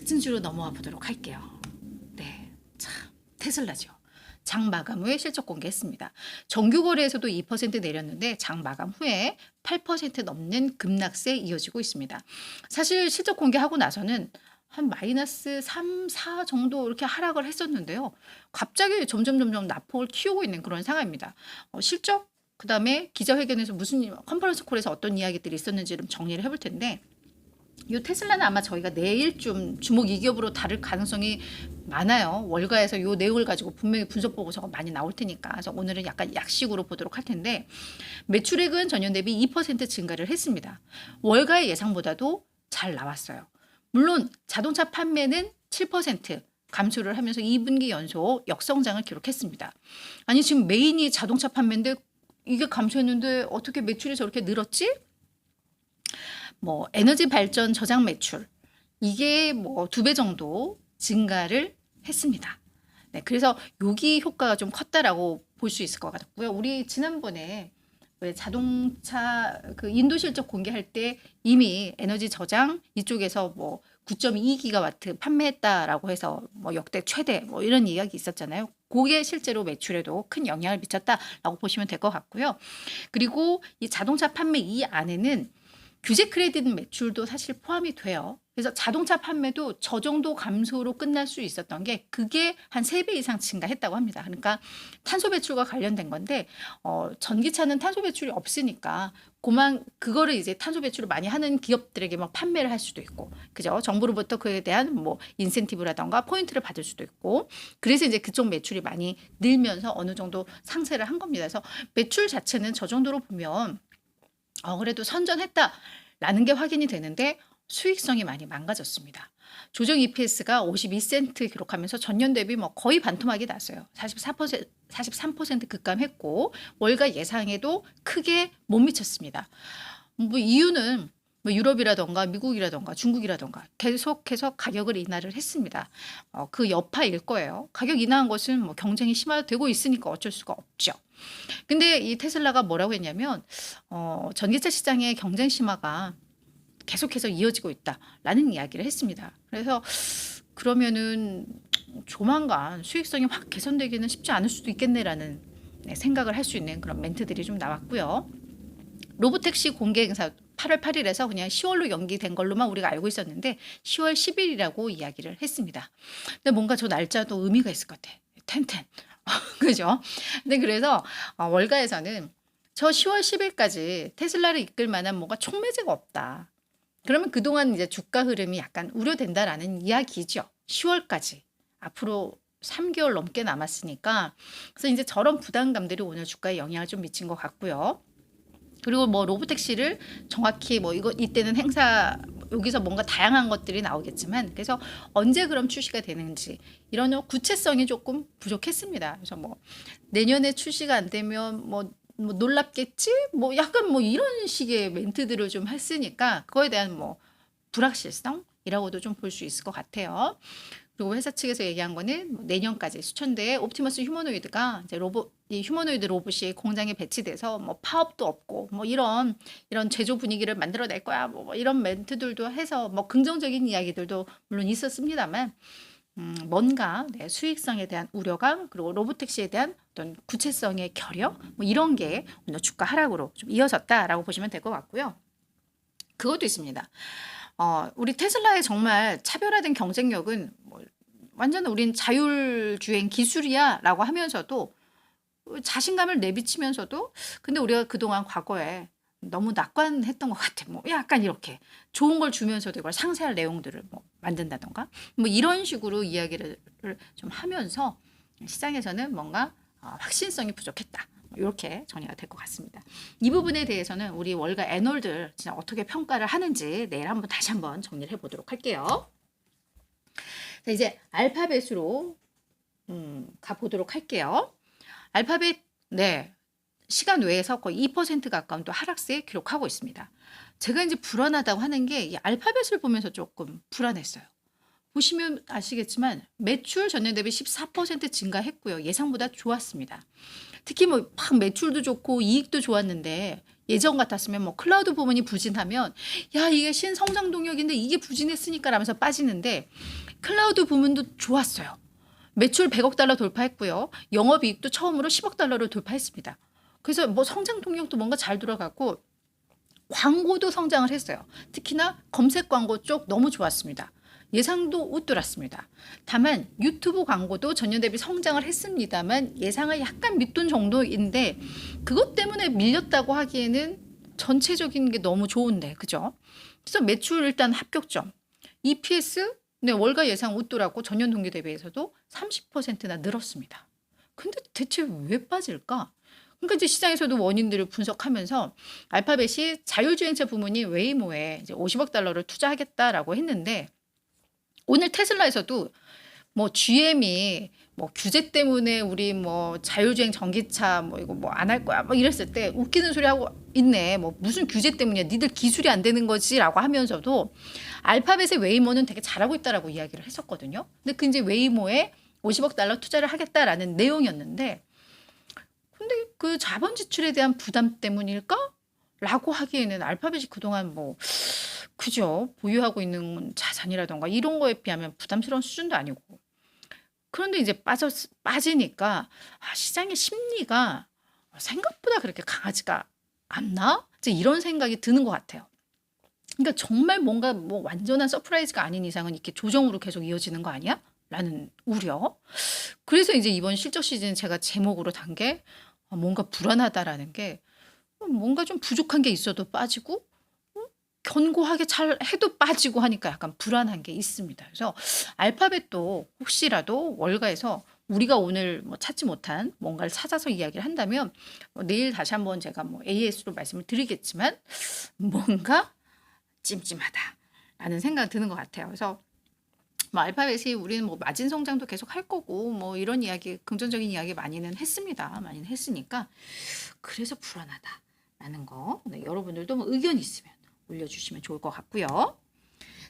특징주로 넘어와 보도록 할게요. 네, 참 테슬라죠. 장 마감 후에 실적 공개했습니다. 정규 거래에서도 2% 내렸는데 장 마감 후에 8% 넘는 급락세 이어지고 있습니다. 사실 실적 공개하고 나서는 한 마이너스 3, 4 정도 이렇게 하락을 했었는데요. 갑자기 점점 낙폭을 키우고 있는 그런 상황입니다. 실적 그다음에 기자회견에서 무슨 컨퍼런스 콜에서 어떤 이야기들이 있었는지 좀 정리를 해볼 텐데, 이 테슬라는 아마 저희가 내일쯤 주목 이기업으로 다룰 가능성이 많아요. 월가에서 이 내용을 가지고 분명히 분석 보고서가 많이 나올 테니까. 그래서 오늘은 약간 약식으로 보도록 할 텐데, 매출액은 전년 대비 2% 증가를 했습니다. 월가의 예상보다도 잘 나왔어요. 물론 자동차 판매는 7% 감소를 하면서 2분기 연속 역성장을 기록했습니다. 아니 지금 메인이 자동차 판매인데 이게 감소했는데 어떻게 매출이 저렇게 늘었지? 뭐 에너지 발전 저장 매출 이게 뭐 2배 정도 증가를 했습니다. 네, 그래서 여기 효과가 좀 컸다라고 볼 수 있을 것 같고요. 우리 지난번에 왜 자동차 그 인도 실적 공개할 때 이미 에너지 저장 이쪽에서 뭐 9.2기가와트 판매했다라고 해서 뭐 역대 최대 뭐 이런 이야기 있었잖아요. 그게 실제로 매출에도 큰 영향을 미쳤다라고 보시면 될 것 같고요. 그리고 이 자동차 판매 이 안에는 규제 크레딧 매출도 사실 포함이 돼요. 그래서 자동차 판매도 저 정도 감소로 끝날 수 있었던 게 그게 한 3배 이상 증가했다고 합니다. 그러니까 탄소 배출과 관련된 건데 전기차는 탄소 배출이 없으니까 그거를 이제 탄소 배출을 많이 하는 기업들에게 막 판매를 할 수도 있고, 그죠? 정부로부터 그에 대한 뭐 인센티브라던가 포인트를 받을 수도 있고, 그래서 이제 그쪽 매출이 많이 늘면서 어느 정도 상쇄를 한 겁니다. 그래서 매출 자체는 저 정도로 보면 그래도 선전했다라는 게 확인이 되는데 수익성이 많이 망가졌습니다. 조정 EPS가 52센트 기록하면서 전년 대비 뭐 거의 반토막이 났어요. 43% 급감했고 월가 예상에도 크게 못 미쳤습니다. 뭐 이유는 뭐 유럽이라던가 미국이라던가 중국이라던가 계속해서 가격을 인하를 했습니다. 그 여파일 거예요. 가격 인하한 것은 뭐 경쟁이 심화되고 있으니까 어쩔 수가 없죠. 근데 이 테슬라가 뭐라고 했냐면 전기차 시장의 경쟁 심화가 계속해서 이어지고 있다라는 이야기를 했습니다. 그래서 그러면은 조만간 수익성이 확 개선되기는 쉽지 않을 수도 있겠네라는 생각을 할 수 있는 그런 멘트들이 좀 나왔고요. 로보택시 공개 행사 8월 8일에서 그냥 10월로 연기된 걸로만 우리가 알고 있었는데 10월 10일이라고 이야기를 했습니다. 근데 뭔가 저 날짜도 의미가 있을 것 같아. 텐텐. 그죠? 근데 그래서 월가에서는 저 10월 10일까지 테슬라를 이끌 만한 뭔가 촉매제가 없다. 그러면 그동안 이제 주가 흐름이 약간 우려된다라는 이야기죠. 10월까지. 앞으로 3개월 넘게 남았으니까. 그래서 이제 저런 부담감들이 오늘 주가에 영향을 좀 미친 것 같고요. 그리고 뭐 로보택시를 정확히 뭐 이때는 행사 여기서 뭔가 다양한 것들이 나오겠지만, 그래서 언제 그럼 출시가 되는지 이런 구체성이 조금 부족했습니다. 그래서 뭐 내년에 출시가 안 되면 뭐 놀랍겠지? 뭐 약간 뭐 이런 식의 멘트들을 좀 했으니까 그거에 대한 뭐 불확실성이라고도 좀 볼 수 있을 것 같아요. 그리고 회사 측에서 얘기한 거는 뭐 내년까지 수천대의 옵티머스 휴머노이드가 이제 이 휴머노이드 로봇이 공장에 배치돼서 뭐 파업도 없고 뭐 이런 제조 분위기를 만들어낼 거야 뭐 이런 멘트들도 해서 뭐 긍정적인 이야기들도 물론 있었습니다만, 뭔가 수익성에 대한 우려감 그리고 로보택시에 대한 어떤 구체성의 결여 뭐 이런 게 오늘 주가 하락으로 좀 이어졌다라고 보시면 될 것 같고요. 그것도 있습니다. 우리 테슬라의 정말 차별화된 경쟁력은 뭐 완전 우린 자율주행 기술이야라고 하면서도 자신감을 내비치면서도, 근데 우리가 그동안 과거에 너무 낙관했던 것 같아. 뭐 약간 이렇게 좋은 걸 주면서도 이걸 상세할 내용들을 뭐 만든다던가 뭐 이런 식으로 이야기를 좀 하면서 시장에서는 뭔가 확신성이 부족했다. 이렇게 정리가 될 것 같습니다. 이 부분에 대해서는 우리 월가 애널들 진짜 어떻게 평가를 하는지 내일 다시 한번 정리를 해보도록 할게요. 자, 이제 알파벳으로 가보도록 할게요. 알파벳 시간 외에서 거의 2% 가까운 또 하락세 기록하고 있습니다. 제가 이제 불안하다고 하는 게 이 알파벳을 보면서 조금 불안했어요. 보시면 아시겠지만 매출 전년 대비 14% 증가했고요. 예상보다 좋았습니다. 특히 뭐 막 매출도 좋고 이익도 좋았는데 예전 같았으면 뭐 클라우드 부문이 부진하면 야 이게 신성장 동력인데 이게 부진했으니까 라면서 빠지는데 클라우드 부문도 좋았어요. 매출 100억 달러 돌파했고요. 영업이익도 처음으로 10억 달러를 돌파했습니다. 그래서 뭐 성장 동력도 뭔가 잘 돌아가고 광고도 성장을 했어요. 특히나 검색 광고 쪽 너무 좋았습니다. 예상도 웃돌았습니다. 다만 유튜브 광고도 전년 대비 성장을 했습니다만 예상을 약간 밑돈 정도인데 그것 때문에 밀렸다고 하기에는 전체적인 게 너무 좋은데 그죠? 그래서 매출 일단 합격점. EPS 네, 월가 예상 웃돌았고 전년 동기 대비해서도 30%나 늘었습니다. 근데 대체 왜 빠질까? 그러니까 이제 시장에서도 원인들을 분석하면서 알파벳이 자율주행차 부문이 웨이모에 이제 50억 달러를 투자하겠다라고 했는데 오늘 테슬라에서도 뭐 GM이 뭐 규제 때문에 우리 뭐 자율주행 전기차 뭐 이거 뭐 안 할 거야 뭐 이랬을 때 웃기는 소리 하고 있네. 뭐 무슨 규제 때문이야? 니들 기술이 안 되는 거지라고 하면서도 알파벳의 웨이모는 되게 잘하고 있다라고 이야기를 했었거든요. 근데 그 이제 웨이모에 50억 달러 투자를 하겠다라는 내용이었는데 근데 그 자본 지출에 대한 부담 때문일까? 라고 하기에는 알파벳이 그동안 뭐 그죠. 보유하고 있는 자산이라던가 이런 거에 비하면 부담스러운 수준도 아니고. 그런데 이제 빠지니까 시장의 심리가 생각보다 그렇게 강하지가 않나? 이제 이런 생각이 드는 것 같아요. 그러니까 정말 뭔가 뭐 완전한 서프라이즈가 아닌 이상은 이렇게 조정으로 계속 이어지는 거 아니야? 라는 우려. 그래서 이제 이번 실적 시즌 제가 제목으로 단 게 뭔가 불안하다라는 게 뭔가 좀 부족한 게 있어도 빠지고 견고하게 잘 해도 빠지고 하니까 약간 불안한 게 있습니다. 그래서 알파벳도 혹시라도 월가에서 우리가 오늘 뭐 찾지 못한 뭔가를 찾아서 이야기를 한다면 내일 다시 한번 제가 뭐 AS로 말씀을 드리겠지만 뭔가 찜찜하다라는 생각이 드는 것 같아요. 그래서 뭐 알파벳이 우리는 뭐 마진 성장도 계속 할 거고 뭐 이런 이야기 긍정적인 이야기 많이는 했습니다. 많이는 했으니까 그래서 불안하다라는 거 네, 여러분들도 뭐 의견 있으면 올려주시면 좋을 것 같고요.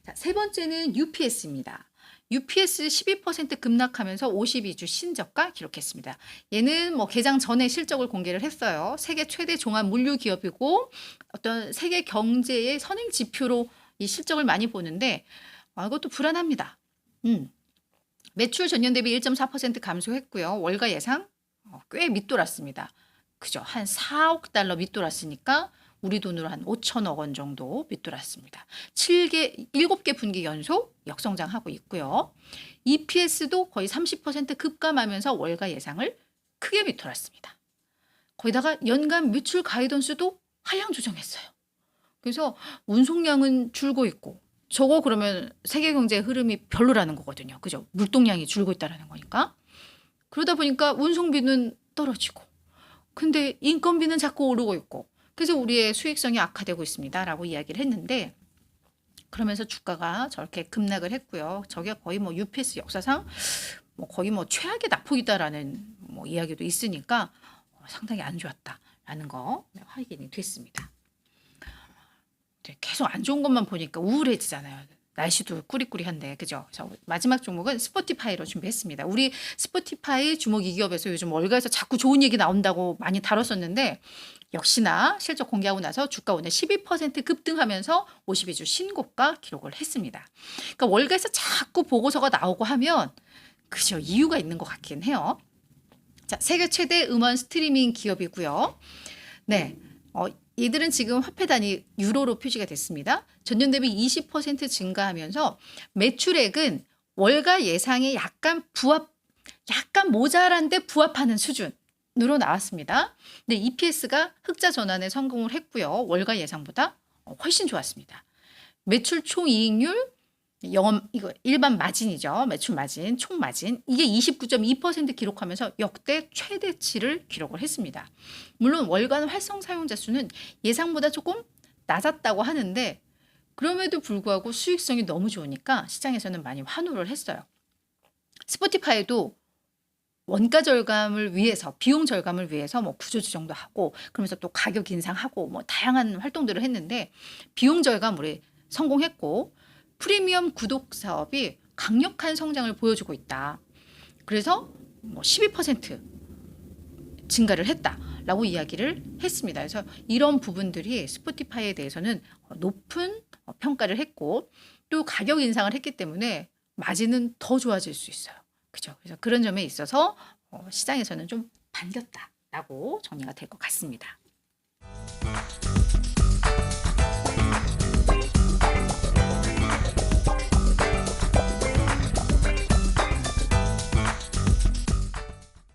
자, 세 번째는 UPS입니다. UPS 12% 급락하면서 52주 신저가 기록했습니다. 얘는 뭐 개장 전에 실적을 공개를 했어요. 세계 최대 종합 물류 기업이고 어떤 세계 경제의 선행 지표로 이 실적을 많이 보는데 이것도 불안합니다. 매출 전년 대비 1.4% 감소했고요. 월가 예상 꽤 밑돌았습니다. 그죠? 한 4억 달러 밑돌았으니까 우리 돈으로 한 5천억 원 정도 밑돌았습니다. 7개 분기 연속 역성장하고 있고요. EPS도 거의 30% 급감하면서 월가 예상을 크게 밑돌았습니다. 거기다가 연간 매출 가이던스도 하향 조정했어요. 그래서 운송량은 줄고 있고 저거 그러면 세계 경제의 흐름이 별로라는 거거든요. 그죠? 물동량이 줄고 있다는 거니까. 그러다 보니까 운송비는 떨어지고 근데 인건비는 자꾸 오르고 있고 그래서 우리의 수익성이 악화되고 있습니다. 라고 이야기를 했는데 그러면서 주가가 저렇게 급락을 했고요. 저게 거의 뭐 UPS 역사상 뭐 거의 뭐 최악의 낙폭이다라는 뭐 이야기도 있으니까 상당히 안 좋았다라는 거 확인이 됐습니다. 계속 안 좋은 것만 보니까 우울해지잖아요. 날씨도 꾸리꾸리한데 그죠? 그래서 마지막 종목은 스포티파이로 준비했습니다. 우리 스포티파이 주목 이 기업에서 요즘 월가에서 자꾸 좋은 얘기 나온다고 많이 다뤘었는데 역시나 실적 공개하고 나서 주가 오늘 12% 급등하면서 52주 신고가 기록을 했습니다. 그러니까 월가에서 자꾸 보고서가 나오고 하면 그죠? 이유가 있는 것 같긴 해요. 자, 세계 최대 음원 스트리밍 기업이고요. 네. 얘들은 지금 화폐 단위 유로로 표시가 됐습니다. 전년 대비 20% 증가하면서 매출액은 월가 예상에 약간 모자란데 부합하는 수준으로 나왔습니다. 근데 EPS가 흑자 전환에 성공을 했고요. 월가 예상보다 훨씬 좋았습니다. 매출 총이익률 이거 일반 마진이죠. 매출 마진, 총 마진. 이게 29.2% 기록하면서 역대 최대치를 기록을 했습니다. 물론 월간 활성 사용자 수는 예상보다 조금 낮았다고 하는데 그럼에도 불구하고 수익성이 너무 좋으니까 시장에서는 많이 환호를 했어요. 스포티파이도 원가 절감을 위해서 비용 절감을 위해서 뭐 구조조정도 하고 그러면서 또 가격 인상하고 뭐 다양한 활동들을 했는데 비용 절감 우리 성공했고 프리미엄 구독 사업이 강력한 성장을 보여주고 있다. 그래서 뭐 12% 증가를 했다. 라고 이야기를 했습니다. 그래서 이런 부분들이 스포티파이에 대해서는 높은 평가를 했고 또 가격 인상을 했기 때문에 마진은 더 좋아질 수 있어요. 그죠? 그래서 그런 점에 있어서 시장에서는 좀 반겼다라고 정리가 될 것 같습니다.